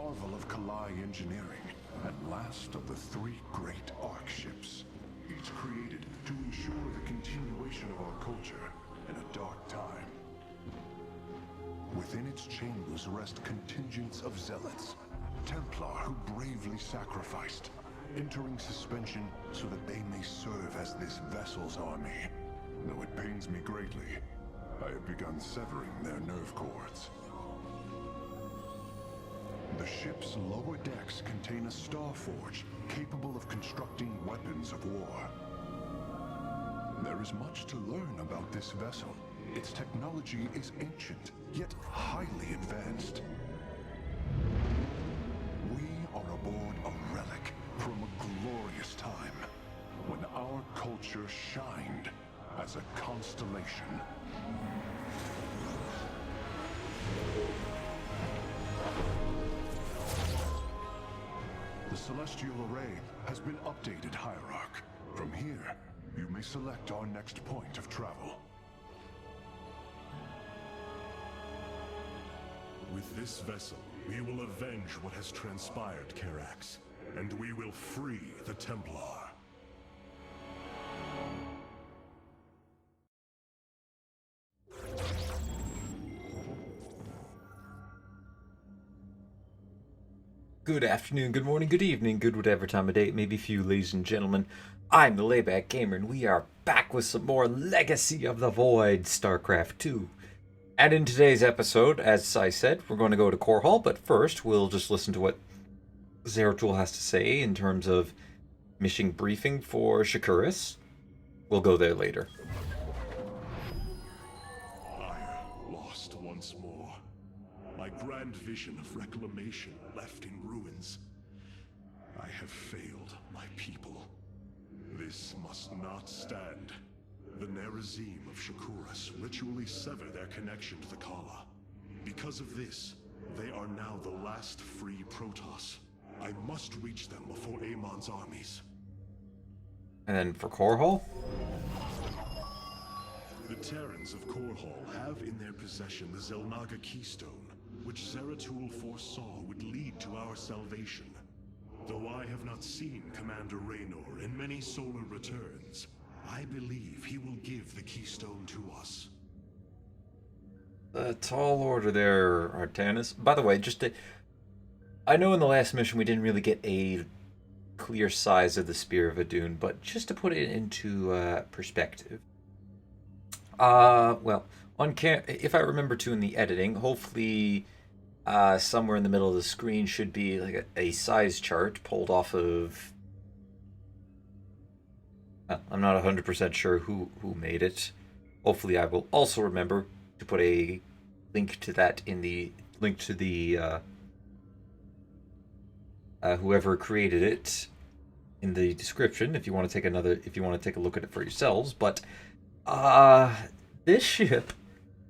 marvel of Kalai engineering, and last of the three great Ark ships, each created to ensure the continuation of our culture in a dark time. Within its chambers rest contingents of zealots, Templar who bravely sacrificed, entering suspension so that they may serve as this vessel's army. Though it pains me greatly, I have begun severing their nerve cords. The ship's lower decks contain a star forge capable of constructing weapons of war. There is much to learn about this vessel. Its technology is ancient, yet highly advanced. We are aboard a relic from a glorious time, when our culture shined as a constellation. The Celestial Array has been updated, Hierarch. From here, you may select our next point of travel. With this vessel, we will avenge what has transpired, Karax, and we will free the Templar. Good afternoon, good morning, good evening, good whatever time of day it may be for you, ladies and gentlemen. I'm the Layback Gamer, and we are back with some more Legacy of the Void StarCraft 2. And in today's episode, as I said, we're going to go to Core Hall, but first we'll just listen to what Zeratul has to say in terms of mission briefing for Shakuris. We'll go there later. I lost once more. My grand vision of reclamation left in ruins. I have failed my people. This must not stand. The Nerazim of Shakuris ritually sever their connection to the Kala. Because of this, they are now the last free Protoss. I must reach them before Amon's armies. And then for Core Hall? The Terrans of Core Hall have in their possession the Zelnaga Keystone, which Zeratul foresaw would lead to our salvation. Though I have not seen Commander Raynor in many solar returns, I believe he will give the Keystone to us. The tall order there, Artanis. By the way, I know in the last mission we didn't really get a clear size of the Spear of Adun, but just to put it into perspective. Well, if I remember to in the editing, hopefully somewhere in the middle of the screen should be like a size chart pulled off of... I'm not 100% sure who made it. Hopefully I will also remember to put a link to that in the link to the whoever created it in the description if you want to take a look at it for yourselves. But this ship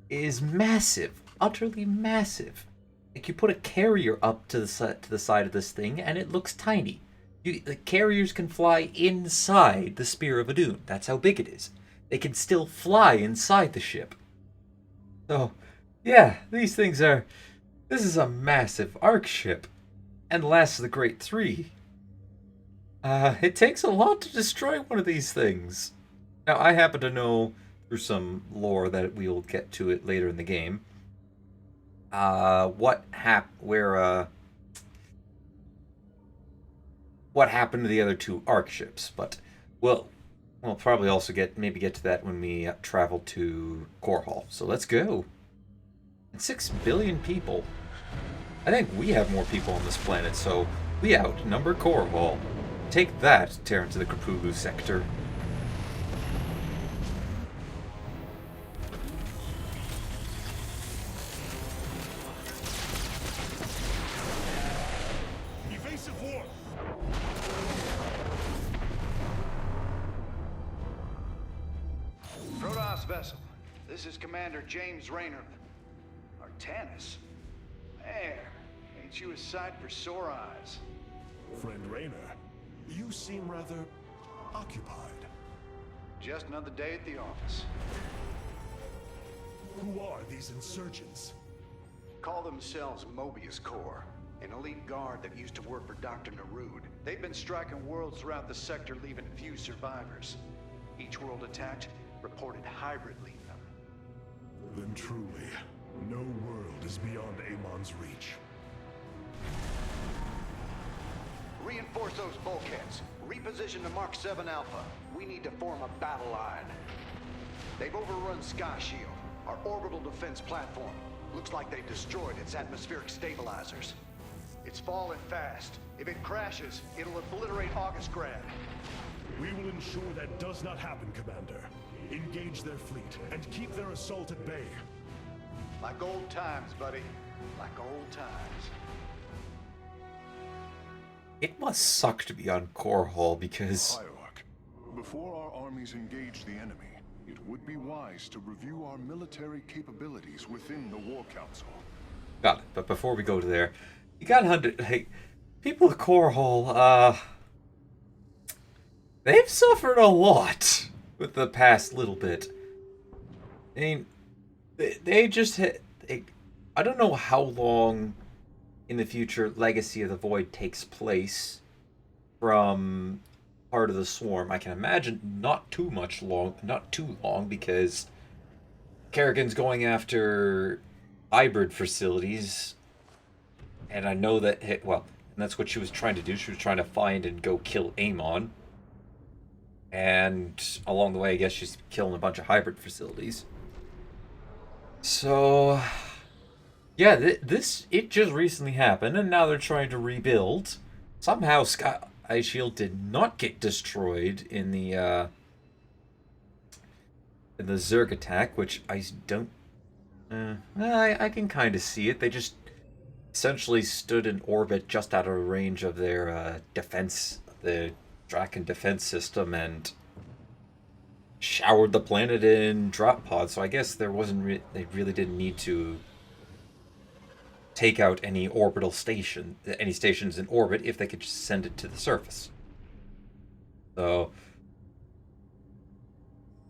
is massive, utterly massive. Like, you put a carrier up to the side of this thing and it looks tiny. The carriers can fly inside the Spear of Adun. That's how big it is. They can still fly inside the ship. So, yeah, these things are... This is a massive Ark ship. And last of the Great Three. It takes a lot to destroy one of these things. Now, I happen to know through some lore that we'll get to it later in the game. What happened to the other two Ark ships, but we'll probably also get to that when we travel to Core Hall. So let's go. And 6 billion people. I think we have more people on this planet, so we outnumber Core Hall. Take that, Terrans of the Krapulu sector. Evasive war! Protoss vessel. This is Commander James Raynor. Artanis? Man, ain't you a sight for sore eyes? Friend Raynor, you seem rather occupied. Just another day at the office. Who are these insurgents? Call themselves Mobius Corps. an elite guard that used to work for Dr. Narud. They've been striking worlds throughout the sector, leaving few survivors. Each world attacked reported hybrid leaving them. Then truly, no world is beyond Amon's reach. Reinforce those bulkheads. Reposition to Mark 7 Alpha. We need to form a battle line. They've overrun Sky Shield, our orbital defense platform. Looks like they've destroyed its atmospheric stabilizers. It's falling fast. If it crashes, it'll obliterate August Grad. We will ensure that does not happen, Commander. Engage their fleet and keep their assault at bay. Like old times, buddy. Like old times. It must suck to be on Core Hall because... Hierarch, before our armies engage the enemy, it would be wise to review our military capabilities within the War Council. Got it. But before we go to there, you got hey, people at Core Hall, they've suffered a lot with the past little bit. I mean, they just hit... I don't know how long in the future Legacy of the Void takes place from part of the Swarm. I can imagine not too long, because Kerrigan's going after hybrid facilities, and I know that and that's what she was trying to do. She was trying to find and go kill Amon, and along the way, I guess she's killing a bunch of hybrid facilities. So, yeah, it just recently happened, and now they're trying to rebuild. Somehow, Sky Shield did not get destroyed in the Zerg attack, which I don't. I can kind of see it. They just essentially stood in orbit just out of range of their defense, the Draken defense system, and showered the planet in drop pods. So I guess there wasn't. They really didn't need to take out any stations in orbit if they could just send it to the surface. So,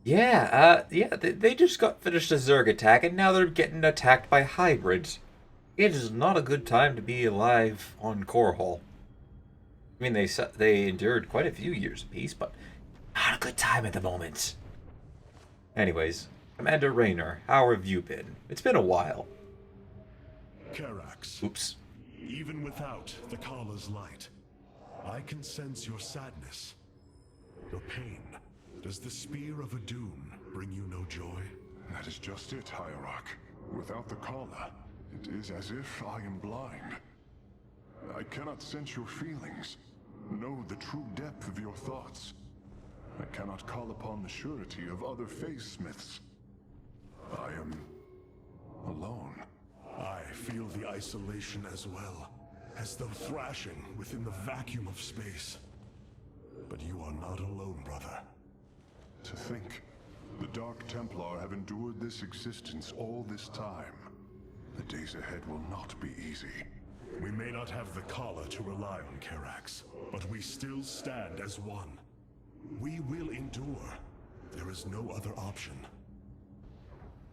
they just got finished a Zerg attack, and now they're getting attacked by hybrids. It is not a good time to be alive on Core Hall. I mean, they endured quite a few years of peace, but not a good time at the moment. Anyways, Commander Raynor, how have you been? It's been a while. Karax. Oops. Even without the Kala's light, I can sense your sadness, your pain. Does the Spear of Adun bring you no joy? That is just it, Hierarch. Without the Kala, it is as if I am blind. I cannot sense your feelings, know the true depth of your thoughts. I cannot call upon the surety of other phase-smiths. I am alone. I feel the isolation as well, as though thrashing within the vacuum of space. But you are not alone, brother. To think, the Dark Templar have endured this existence all this time. The days ahead will not be easy. We may not have the Kala to rely on, Karax, but we still stand as one. We will endure. There is no other option.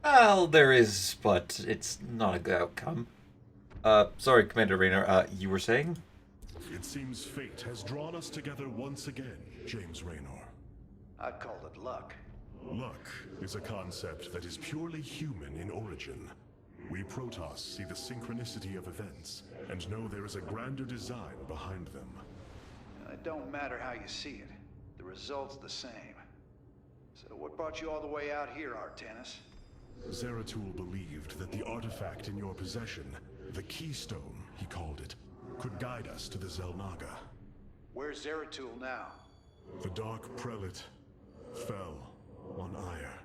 Well, there is, but it's not a good outcome. Sorry, Commander Raynor, you were saying? It seems fate has drawn us together once again, James Raynor. I'd call it luck. Luck is a concept that is purely human in origin. We Protoss see the synchronicity of events, and know there is a grander design behind them. It don't matter how you see it. The result's the same. So what brought you all the way out here, Artanis? Zeratul believed that the artifact in your possession, the Keystone, he called it, could guide us to the Xel'Naga. Where's Zeratul now? The Dark Prelate fell on Ire.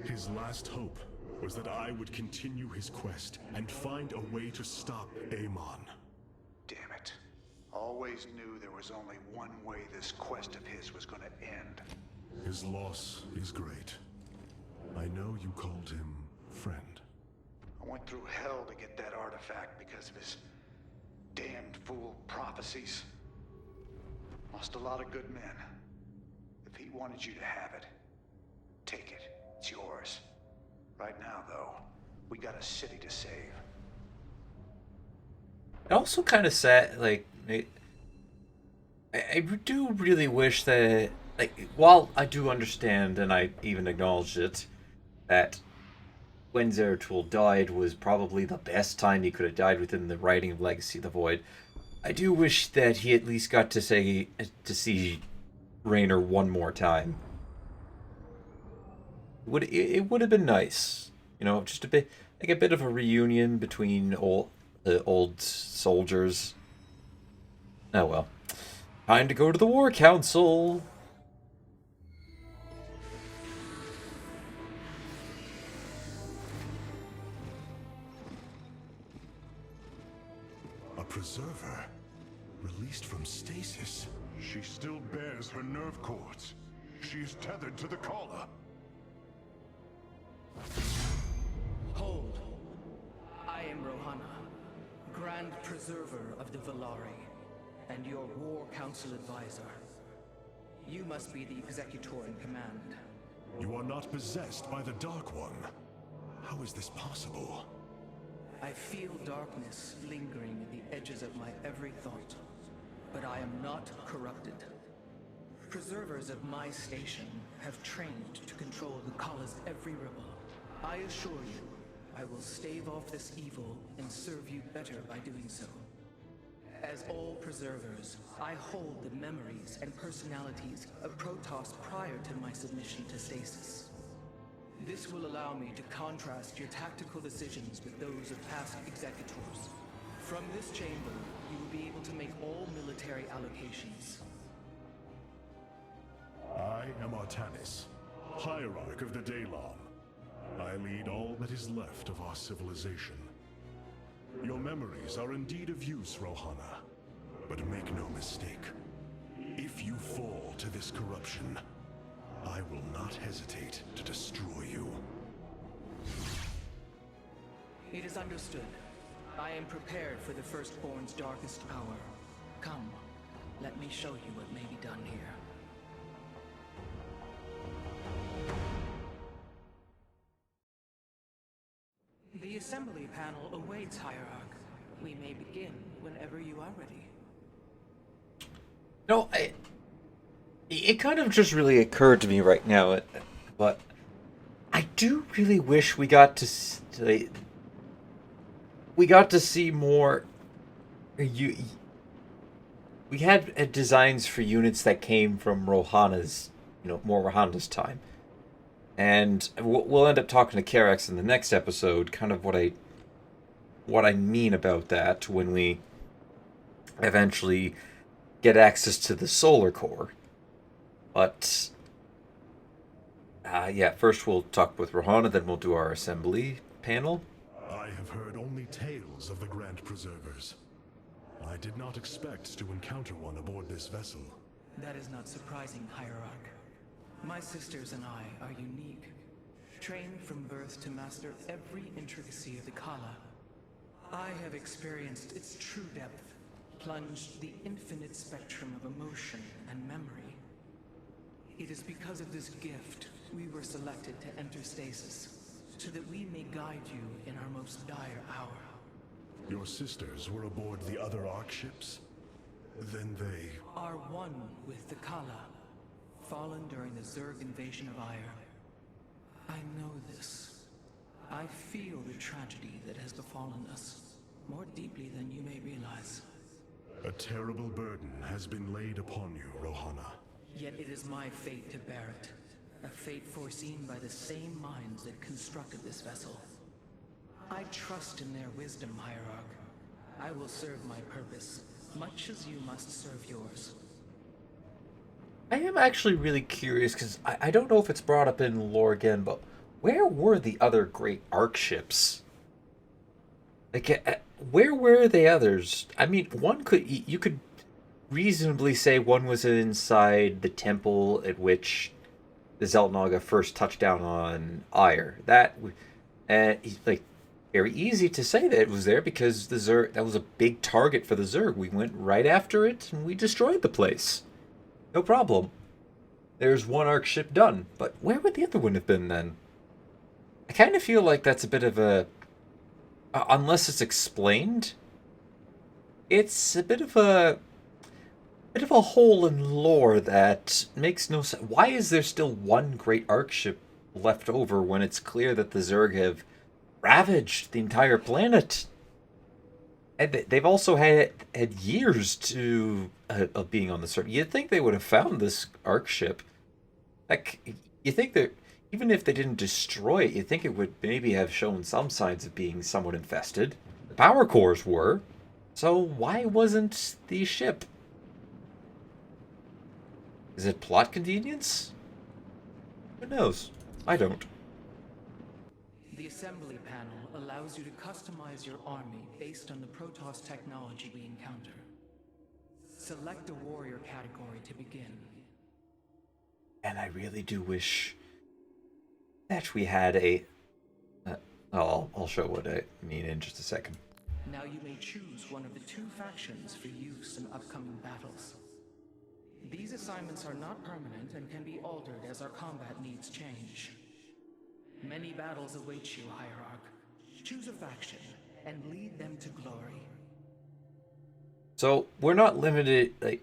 His last hope was that I would continue his quest and find a way to stop Amon. Damn it. Always knew there was only one way this quest of his was gonna end. His loss is great. I know you called him friend. I went through hell to get that artifact because of his damned fool prophecies. Lost a lot of good men. If he wanted you to have it, take it. It's yours. Right now, though, we got a city to save. It also kind of sad, like, I do really wish that, like, while I do understand, and I even acknowledged it, that when Zeratul died was probably the best time he could have died within the writing of Legacy of the Void. I do wish that he at least got to see Raynor one more time. It would have been nice, just a bit like a bit of a reunion between old soldiers. Oh well, time to go to the War Council. A preserver? Released from stasis? She still bears her nerve cords. She is tethered to the collar. Hold. I am Rohana, Grand Preserver of the Valari, and your War Council advisor. You must be the Executor in command. You are not possessed by the Dark One. How is this possible? I feel darkness lingering at the edges of my every thought, but I am not corrupted. Preservers of my station have trained to control the Kala's every ripple. I assure you, I will stave off this evil and serve you better by doing so. As all preservers, I hold the memories and personalities of Protoss prior to my submission to stasis. This will allow me to contrast your tactical decisions with those of past executors. From this chamber, you will be able to make all military allocations. I am Artanis, Hierarch of the Daylon. I lead all that is left of our civilization. Your memories are indeed of use, Rohana. But make no mistake. If you fall to this corruption, I will not hesitate to destroy you. It is understood. I am prepared for the Firstborn's darkest hour. Come, let me show you what may be done here. The assembly panel awaits, Hierarch. We may begin whenever you are ready. No, it kind of just really occurred to me right now, but I do really wish we got to see more. We had designs for units that came from Rohana's, more Rohana's time, and we'll end up talking to Karax in the next episode. Kind of what I mean about that when we eventually get access to the solar core. But yeah, first we'll talk with Rohana, then we'll do our assembly panel. I have heard only tales of the Grand Preservers. I did not expect to encounter one aboard this vessel. That is not surprising, Hierarch. My sisters and I are unique, trained from birth to master every intricacy of the Kala. I have experienced its true depth, plunged the infinite spectrum of emotion and memory. It is because of this gift we were selected to enter stasis, so that we may guide you in our most dire hour. Your sisters were aboard the other Ark ships? Then they... Are one with the Kala, fallen during the Zerg invasion of Ire. I know this. I feel the tragedy that has befallen us, more deeply than you may realize. A terrible burden has been laid upon you, Rohana. Yet it is my fate to bear it. A fate foreseen by the same minds that constructed this vessel. I trust in their wisdom, Hierarch. I will serve my purpose, much as you must serve yours. I am actually really curious, because I don't know if it's brought up in lore again, but where were the other great Ark ships? Like, where were the others? I mean, you could reasonably say one was inside the temple at which the Zeltnaga first touched down on Ire. Like, very easy to say that it was there because the Zerg, that was a big target for the Zerg. We went right after it and we destroyed the place. No problem. There's one Ark ship done. But where would the other one have been then? I kind of feel like that's a bit of a... unless it's explained, It's a bit of a hole in lore that makes no sense. Why is there still one great arc ship left over when it's clear that the Zerg have ravaged the entire planet? And they've also had years to of being on the surface. You'd think they would have found this arc ship. Like, you think that even if they didn't destroy it, you'd think it would maybe have shown some signs of being somewhat infested. The power cores were. So why wasn't the ship? Is it plot convenience? Who knows? I don't. The assembly panel allows you to customize your army based on the Protoss technology we encounter. Select a warrior category to begin. And I really do wish that we had a... I'll show what I mean in just a second. Now you may choose one of the 2 factions for use in upcoming battles. These assignments are not permanent and can be altered as our combat needs change. Many battles await you, Hierarch. Choose a faction and lead them to glory. So we're not limited. Like,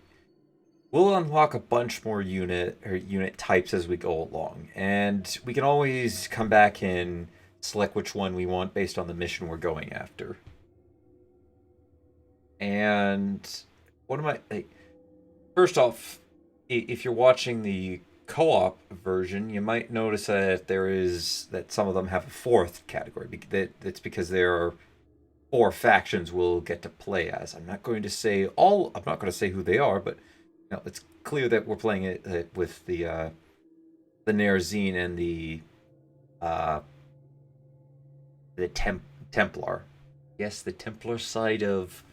we'll unlock a bunch more unit types as we go along, and we can always come back and select which one we want based on the mission we're going after. And what am I like? First off, if you're watching the co-op version, you might notice that some of them have a 4th category. That's because there are 4 factions we'll get to play as. I'm not going to say who they are, but it's clear that we're playing it with the Nerazine and the Templar. Yes, the Templar side of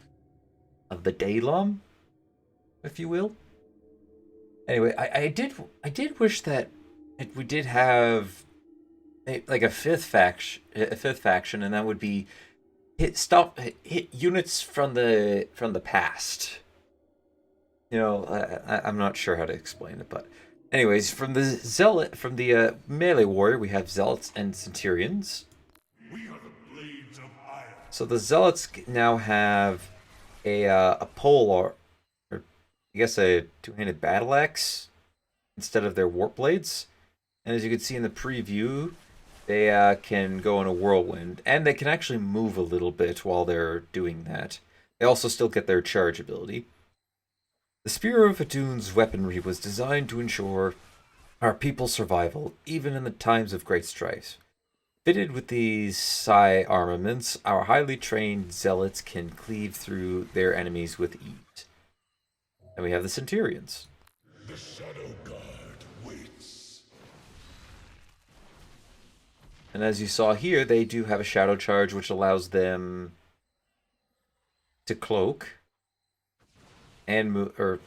the Daylum, if you will. Anyway, I did wish that we did have a 5th faction, and that would be hit units from the past. I'm not sure how to explain it, but anyways, from the melee warrior, we have zealots and centurions. We are the blades of iron. So the zealots now have a pole or I guess a 2-handed battle axe instead of their warp blades. And as you can see in the preview, they can go in a whirlwind, and they can actually move a little bit while they're doing that. They also still get their charge ability. The Spear of Adun's weaponry was designed to ensure our people's survival, even in the times of great strife. Fitted with these psi armaments, our highly trained zealots can cleave through their enemies with ease. And we have the Centurions. The Shadow Guard waits. And as you saw here, they do have a shadow charge, which allows them to cloak and move, or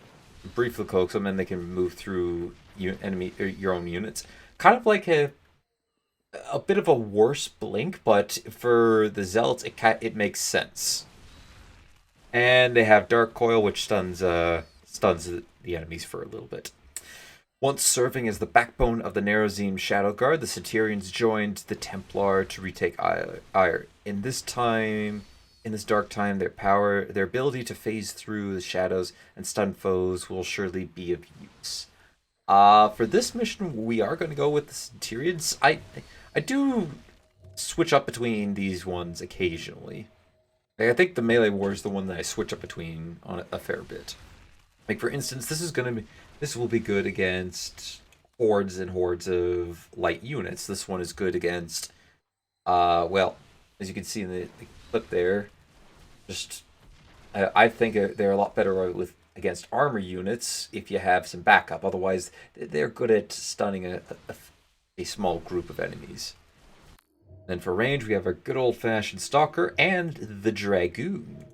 briefly cloak them, and they can move through your own units. Kind of like a bit of a worse blink, but for the zealots, it makes sense. And they have Dark Coil, which stuns the enemies for a little bit. Once serving as the backbone of the Nerazine Shadow Guard, the Centurions joined the Templar to retake Ire. In this dark time, their ability to phase through the shadows and stun foes will surely be of use. For this mission, we are going to go with the Centurions. I do switch up between these ones occasionally. I think the melee war is the one that I switch up between on a fair bit. Like, for instance, this will be good against hordes and hordes of light units. This one is good against, well, as you can see in the clip there, I think they're a lot better against armor units if you have some backup. Otherwise, they're good at stunning a small group of enemies. Then for range, we have our good old-fashioned Stalker and the Dragoon.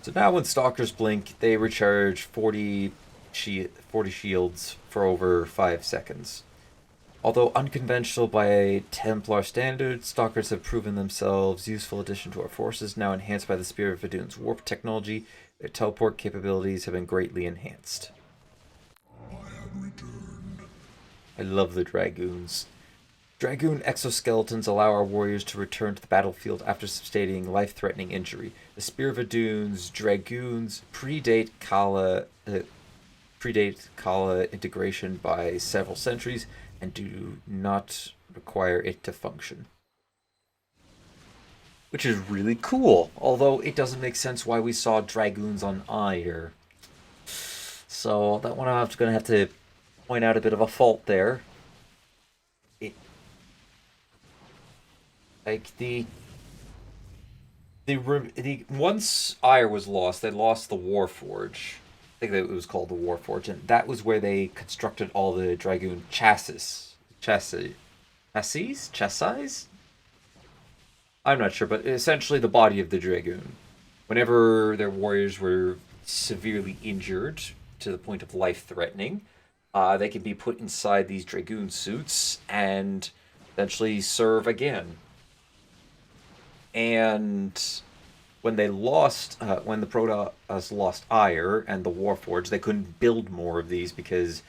So now when Stalkers blink, they recharge 40 shields for over 5 seconds. Although unconventional by Templar standards, Stalkers have proven themselves useful addition to our forces. Now enhanced by the Spear of Adun's warp technology, their teleport capabilities have been greatly enhanced. I have returned. I love the Dragoons. Dragoon exoskeletons allow our warriors to return to the battlefield after sustaining life-threatening injury. The Spear Vadoon's Dragoons predate Kala integration by several centuries and do not require it to function. Which is really cool, although it doesn't make sense why we saw Dragoons on Ire. So that one I'm going to have to point out a bit of a fault there. Like the once Ire was lost, they lost the Warforge. I think that it was called the Warforge, and that was where they constructed all the Dragoon chassis. I'm not sure, but essentially the body of the Dragoon. Whenever their warriors were severely injured to the point of life-threatening, they can be put inside these Dragoon suits and eventually serve again. And when they lost, when the Protoss lost Ire and the Warforge, they couldn't build more of these because it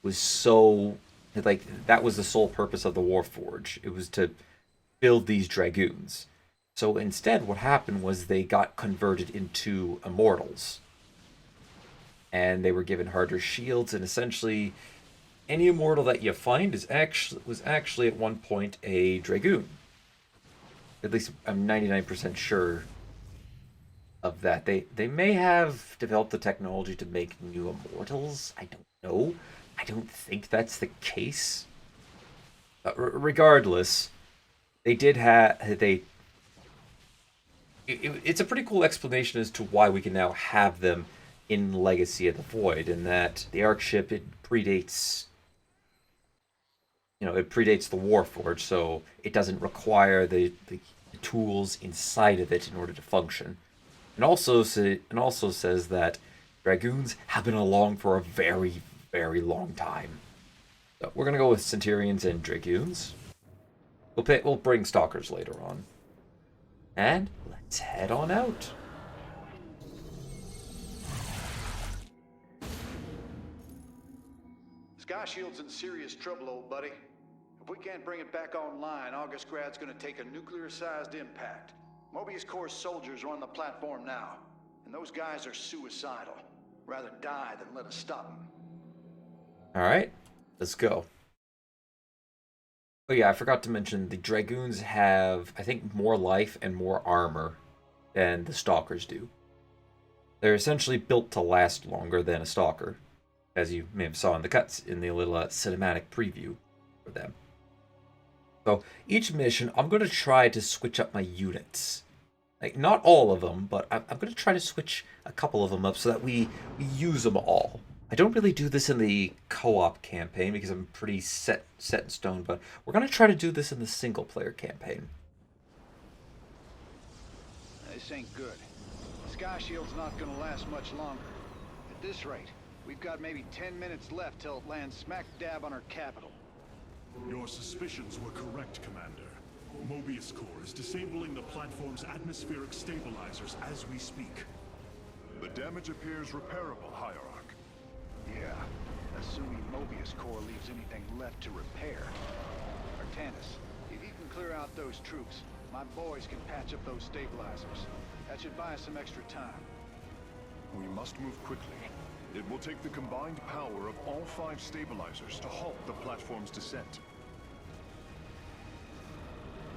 was so, like, that was the sole purpose of the Warforge. It was to build these Dragoons. So instead, what happened was they got converted into Immortals. And they were given harder shields, and essentially, any Immortal that you find was actually at one point a Dragoon. At least I'm 99% sure of that. They may have developed the technology to make new Immortals. I don't know. I don't think that's the case. Regardless, they did have... It's a pretty cool explanation as to why we can now have them in Legacy of the Void, in that the Arc ship, it predates the Warforge, so it doesn't require the tools inside of it in order to function. And also says that Dragoons have been along for a very, very long time. So we're gonna go with Centurions and Dragoons. We'll bring Stalkers later on. And let's head on out. Sky Shield's in serious trouble, old buddy. If we can't bring it back online, Augustgrad's gonna take a nuclear-sized impact. Mobius Corps soldiers are on the platform now, and those guys are suicidal. Rather die than let us stop them. Alright, let's go. Oh yeah, I forgot to mention, the Dragoons have, I think, more life and more armor than the Stalkers do. They're essentially built to last longer than a Stalker, as you may have saw in the cuts in the little cinematic preview for them. So each mission, I'm going to try to switch up my units. Like, not all of them, but I'm going to try to switch a couple of them up so that we use them all. I don't really do this in the co-op campaign because I'm pretty set in stone, but we're going to try to do this in the single-player campaign. This ain't good. Sky Shield's not gonna last much longer. At this rate, we've got maybe 10 minutes left till it lands smack dab on our capital. Your suspicions were correct, Commander. Mobius Corps is disabling the platform's atmospheric stabilizers as we speak. The damage appears repairable, Hierarch. Yeah, assuming Mobius Corps leaves anything left to repair. Artanis, if you can clear out those troops, my boys can patch up those stabilizers. That should buy us some extra time. We must move quickly. It will take the combined power of all 5 stabilizers to halt the platform's descent.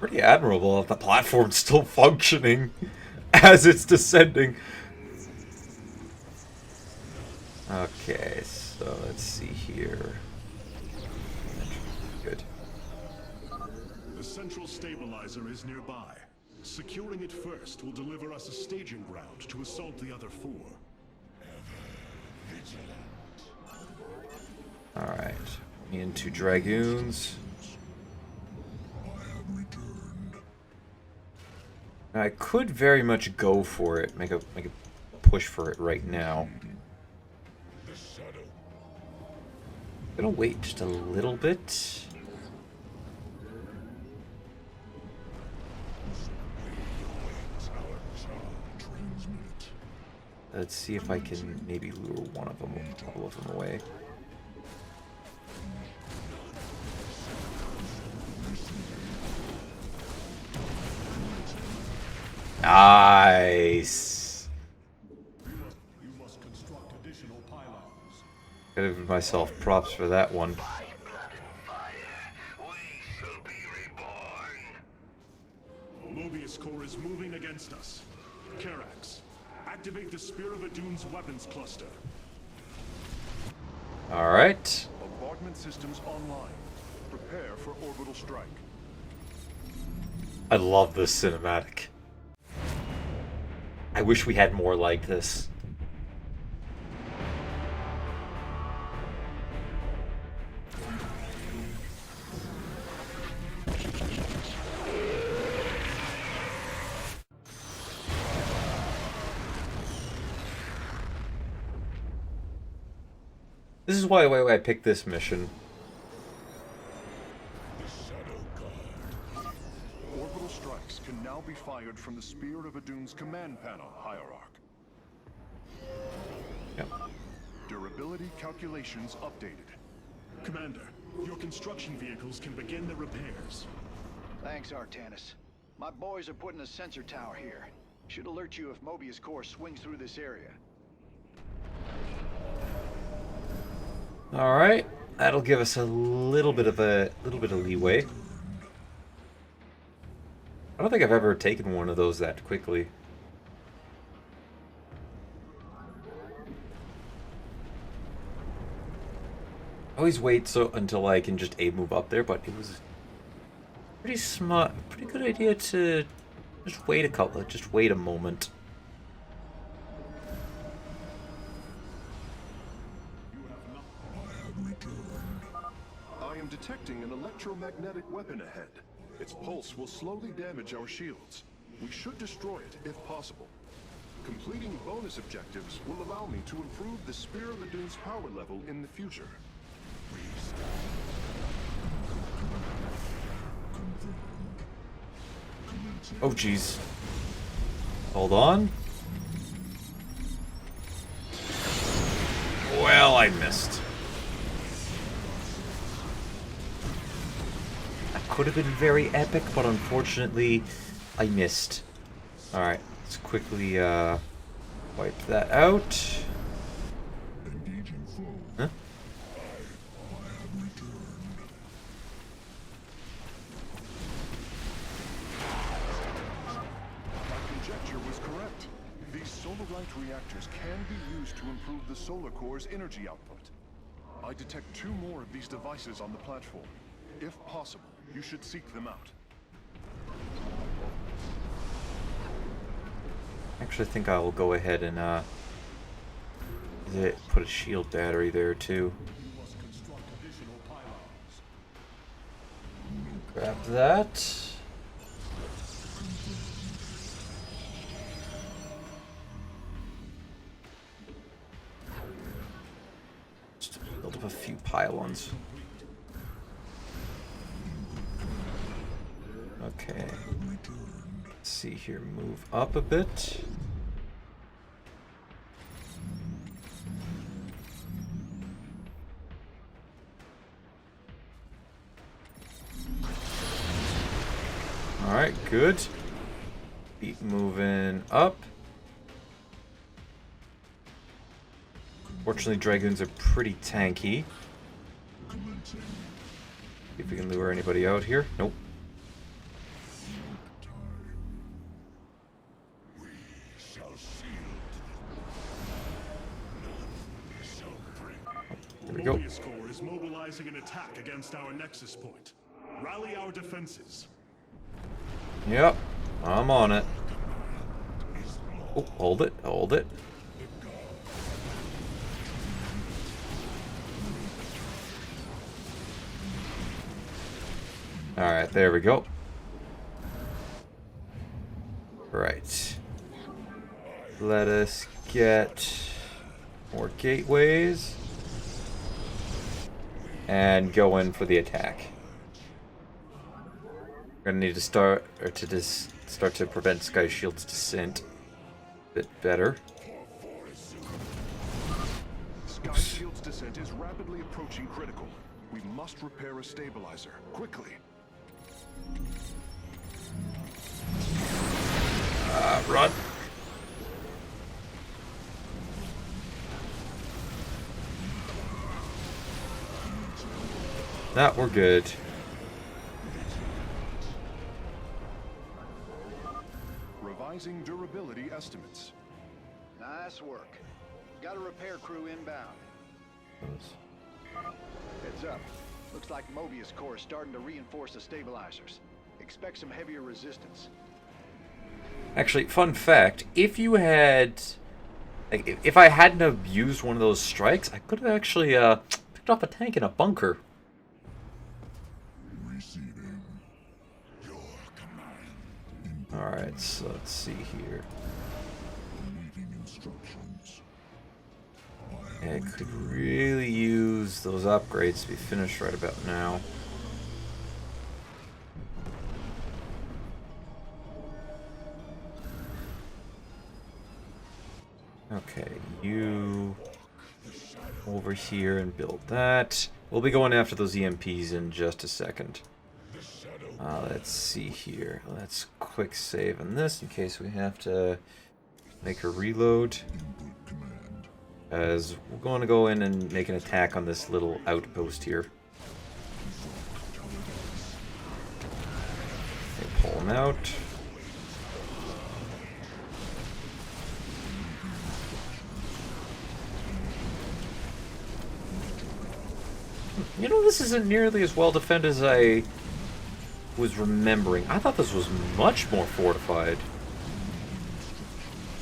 Pretty admirable if the platform's still functioning as it's descending. Okay, so let's see here. Good. The central stabilizer is nearby. Securing it first will deliver us a staging ground to assault the other 4. Alright, into Dragoons. I could very much go for it, make a push for it right now. I'm gonna wait just a little bit. Let's see if I can maybe lure one of them, a couple of them away. Nice. You must construct additional pylons. Gotta give myself props for that one. Mobius Core is moving against us. Karax, activate the Spear of Adun's weapons cluster. Alright. Bombardment systems online. Prepare for orbital strike. I love this cinematic. I wish we had more like this. This is why I picked this mission. Orbital strikes can now be fired from the Spear of Adun's command panel, Hierarch. Yep. Durability calculations updated. Commander, your construction vehicles can begin the repairs. Thanks, Artanis. My boys are putting a sensor tower here. Should alert you if Mobius Core swings through this area. All right, that'll give us a little bit of leeway. I don't think I've ever taken one of those that quickly. I always wait until I can just move up there, but it was pretty smart, pretty good idea to just wait a moment. I am detecting an electromagnetic weapon ahead. Its pulse will slowly damage our shields. We should destroy it if possible. Completing bonus objectives will allow me to improve the Spear of Adun's power level in the future. Oh jeez. Hold on. Well, I missed. That could have been very epic, but unfortunately, I missed. Alright, let's quickly wipe that out. Huh? These solar-light reactors can be used to improve the solar core's energy output. I detect 2 more of these devices on the platform. If possible, you should seek them out. Actually, I think I will go ahead and put a shield battery there too. Grab that. Build up a few pylons. Okay. Let's see here. Move up a bit. Alright, good. Keep moving up. Fortunately, Dragoons are pretty tanky. See if we can lure anybody out here. Nope. There we go. Mobius Core is mobilizing an attack against our nexus point. Rally our defenses. Yep, I'm on it. Oh, hold it, hold it. Alright, there we go. Right. Let us get more gateways. And go in for the attack. We're gonna need to start to prevent Sky Shield's descent a bit better. Sky Shield's descent is rapidly approaching critical. We must repair a stabilizer quickly. Run. That we're good. Revising durability estimates. Nice work. Got a repair crew inbound. Heads up. Looks like Mobius Core is starting to reinforce the stabilizers. Expect some heavier resistance. Actually, fun fact, if you had... Like, if I hadn't have used one of those strikes, I could have actually picked off a tank in a bunker. Alright, so let's see here. Yeah, I could really use those upgrades to be finished right about now. Okay, you over here and build that. We'll be going after those EMPs in just a second. Let's see here. Let's quick save on this in case we have to make a reload. As we're going to go in and make an attack on this little outpost here. Okay, pull him out. You know, this isn't nearly as well defended as I was remembering. I thought this was much more fortified.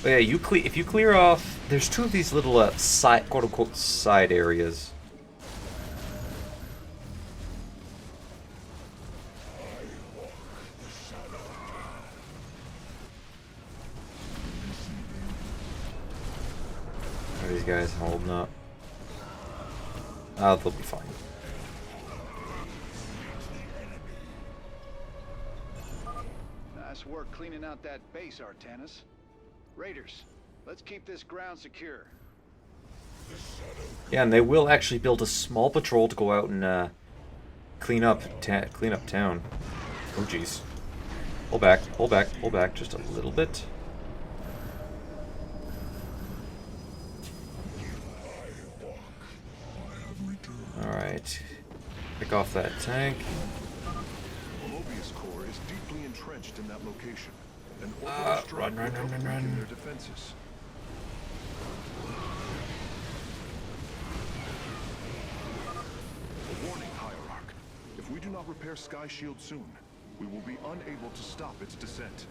But yeah, if you clear off, there's two of these little side, quote-unquote, side areas. How are these guys holding up? They'll be fine. Nice work cleaning out that base, Artanis. Raiders, let's keep this ground secure. Yeah, and they will actually build a small patrol to go out and clean up town. Oh jeez. Pull back, pull back, pull back just a little bit. Alright. Pick off that tank. Mobius Core is deeply entrenched in that location. An orbital strike will help weaken their defenses. A warning, Hierarch. If we do not repair Sky Shield soon, we will be unable to stop its descent.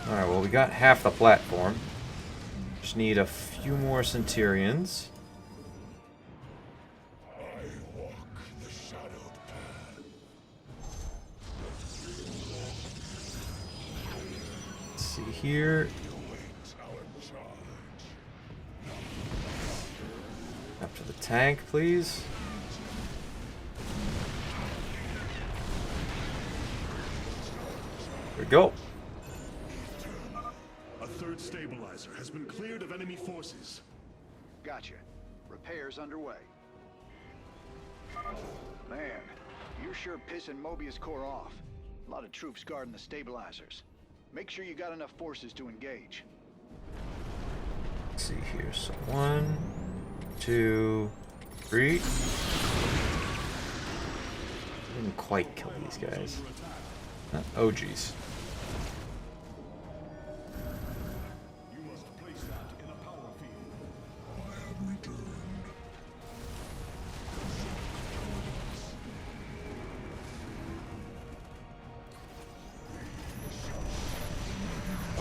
Alright, well we got half the platform. Just need a few more Centurions. Let's see here. Up to the tank, please. There we go. A third stabilizer has been cleared of enemy forces. Gotcha. Repairs underway. Man, you're sure pissing Mobius Core off. A lot of troops guarding the stabilizers. Make sure you got enough forces to engage. Let's see here. So 1, 2, 3. Didn't quite kill these guys. Oh geez.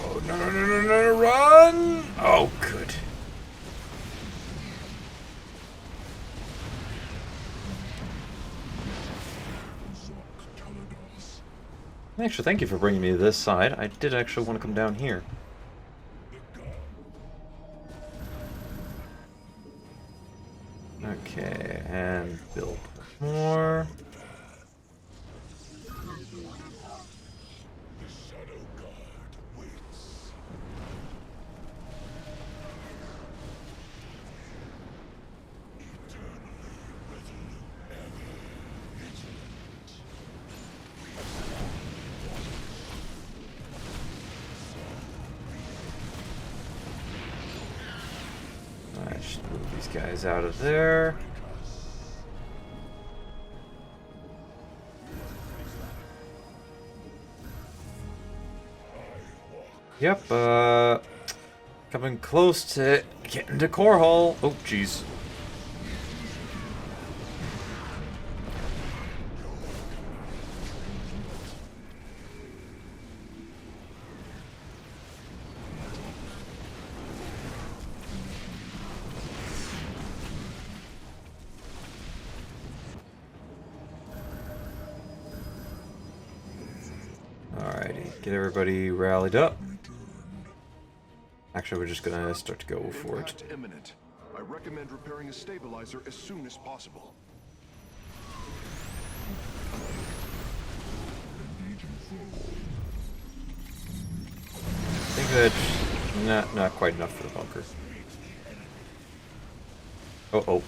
Oh no no no no no! Run! Oh good. Actually, thank you for bringing me to this side. I did actually want to come down here. Okay, and build more. Alright, just move these guys out of there. Yep, coming close to getting to Core Hall. Oh, jeez. Alrighty, get everybody rallied up. Actually, we're just gonna start to go for it. Impact imminent. I recommend repairing a stabilizer as soon as possible. I think that's not quite enough for the bunker. Oh.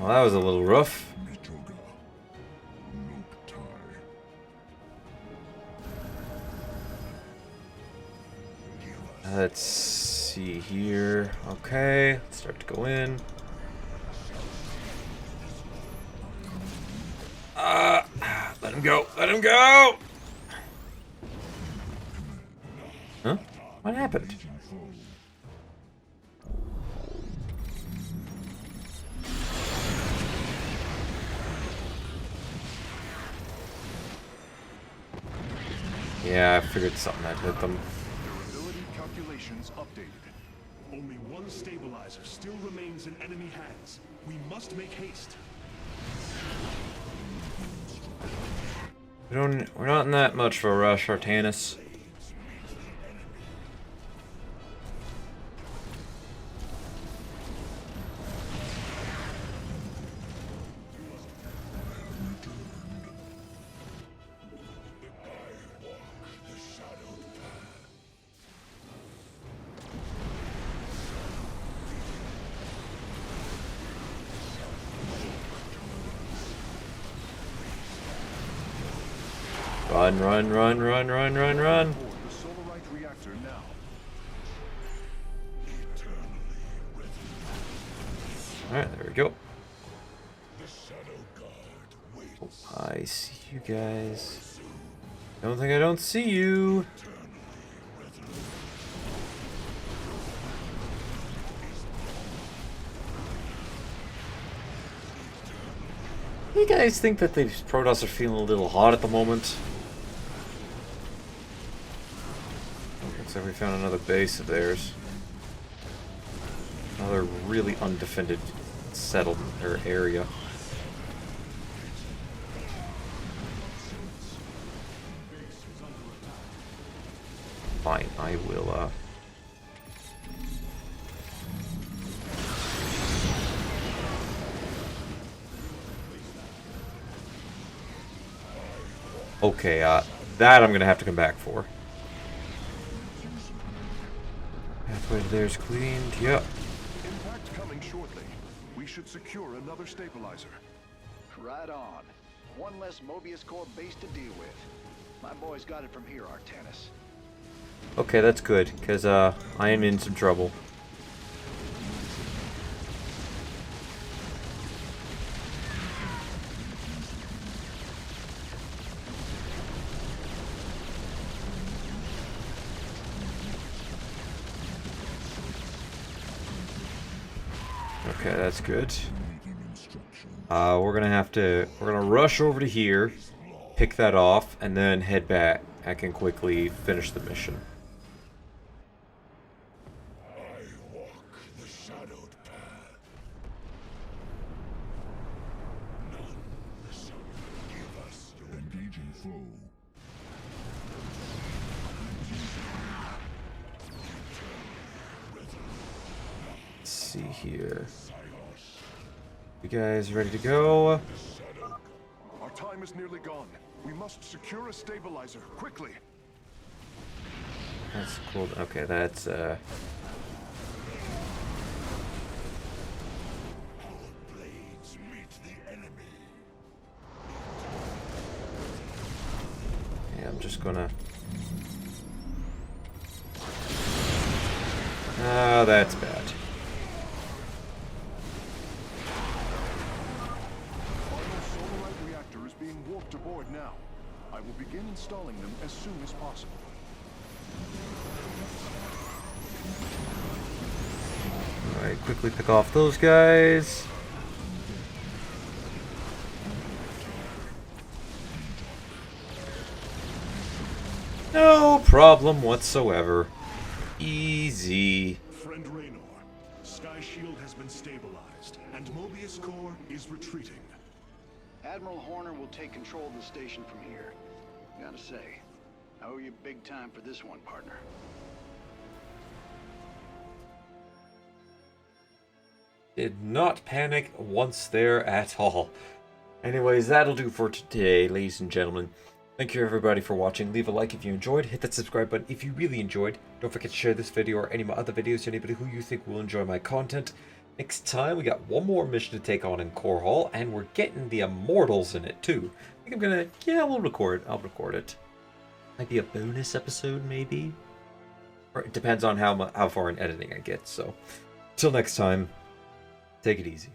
Well, that was a little rough. Let's see here. Okay, let's start to go in. Let him go. Let him go! Huh? What happened? Yeah, I figured something had hit them. Durability calculations updated. Only one stabilizer still remains in enemy hands. We must make haste. We're not in that much of a rush, Artanis. Run. The Solarite reactor now. Alright, there we go. Oh, I see you guys. Don't think I don't see you. You guys think that the Protoss are feeling a little hot at the moment? Looks like we found another base of theirs. Another really undefended settlement or area. Fine, I will okay, that I'm gonna have to come back for. Pathway to there's cleaned. Yep. Impact coming shortly. We should secure another stabilizer. Right on. One less Mobius Core base to deal with. My boys got it from here, Artanis. Okay, that's good, because I am in some trouble. Okay, that's good. We're gonna rush over to here, pick that off, and then head back. I can quickly finish the mission. Let's see here. You guys ready to go? Our time is nearly gone. We must secure a stabilizer, quickly. That's cool. Okay, that's just gonna... Ah, that's bad. Our solarite reactor is being warped aboard now. I will begin installing them as soon as possible. Alright, quickly pick off those guys. No problem whatsoever. Easy. Friend Raynor, Sky Shield has been stabilized, and Mobius Core is retreating. Admiral Horner will take control of the station from here. Gotta say, I owe you big time for this one, partner. Did not panic once there at all. Anyways, that'll do for today, ladies and gentlemen. Thank you everybody for watching. Leave a like if you enjoyed. Hit that subscribe button if you really enjoyed. Don't forget to share this video or any of my other videos to anybody who you think will enjoy my content. Next time, we got one more mission to take on in Core Hall, and we're getting the Immortals in it too. I think I'm gonna, I'll record it. Might be a bonus episode, maybe? Or it depends on how far in editing I get, so. Till next time, take it easy.